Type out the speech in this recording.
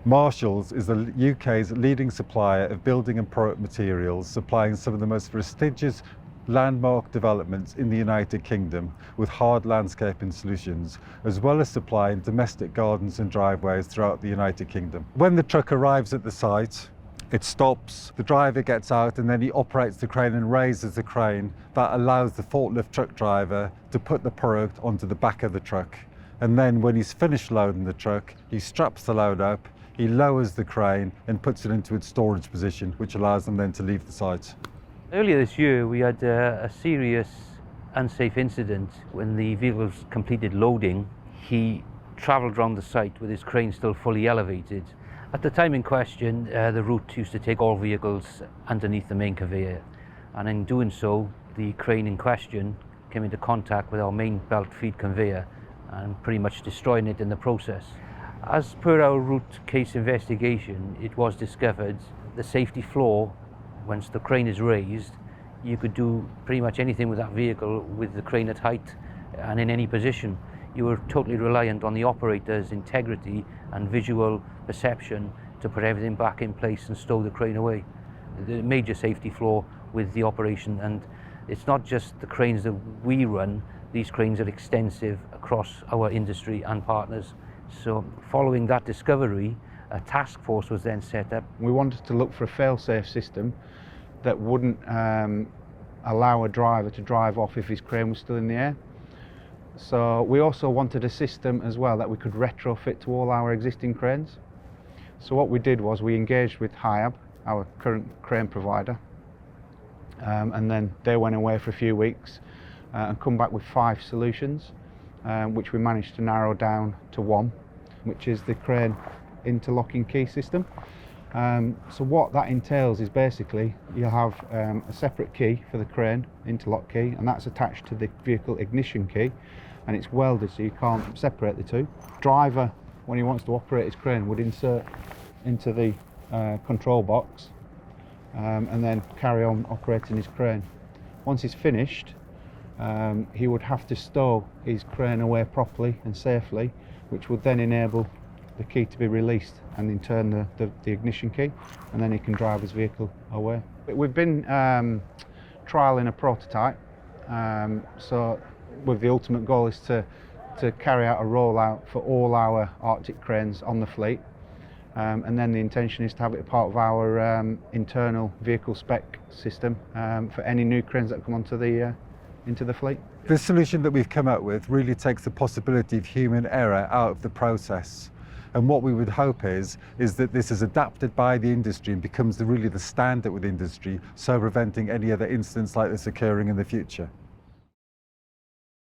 Marshalls is the UK's leading supplier of building and product materials, supplying some of the most prestigious landmark developments in the United Kingdom with hard landscaping solutions, as well as supplying domestic gardens and driveways throughout the United Kingdom. When the truck arrives at the site, it stops, the driver gets out, and then he operates the crane and raises the crane. That allows the forklift truck driver to put the product onto the back of the truck. And then when he's finished loading the truck, he straps the load up, he lowers the crane and puts it into its storage position, which allows them then to leave the site. Earlier this year, we had a serious unsafe incident when the vehicle completed loading. He travelled around the site with his crane still fully elevated. At the time in question, the route used to take all vehicles underneath the main conveyor, and in doing so, the crane in question came into contact with our main belt feed conveyor and pretty much destroying it in the process. As per our root case investigation, it was discovered the safety flaw. Once the crane is raised, you could do pretty much anything with that vehicle with the crane at height and in any position. You were totally reliant on the operator's integrity and visual perception to put everything back in place and stow the crane away. The major safety flaw with the operation, and it's not just the cranes that we run, these cranes are extensive across our industry and partners. So following that discovery, a task force was then set up. We wanted to look for a fail-safe system that wouldn't allow a driver to drive off if his crane was still in the air. So we also wanted a system as well that we could retrofit to all our existing cranes. So what we did was we engaged with Hiab, our current crane provider, and then they went away for a few weeks and come back with 5 solutions, which we managed to narrow down to one, which is the crane interlocking key system. So what that entails is basically you'll have a separate key for the crane interlock key, and that's attached to the vehicle ignition key, and it's welded so you can't separate the two. Driver, when he wants to operate his crane, would insert into the control box and then carry on operating his crane. Once he's finished, he would have to stow his crane away properly and safely, which would then enable the key to be released and in turn the ignition key, and then he can drive his vehicle away. We've been trialling a prototype, so with the ultimate goal is to carry out a rollout for all our Arctic cranes on the fleet, and then the intention is to have it part of our internal vehicle spec system for any new cranes that come onto into the fleet. The solution that we've come up with really takes the possibility of human error out of the process. And what we would hope is that this is adapted by the industry and becomes really the standard with industry, so preventing any other incidents like this occurring in the future.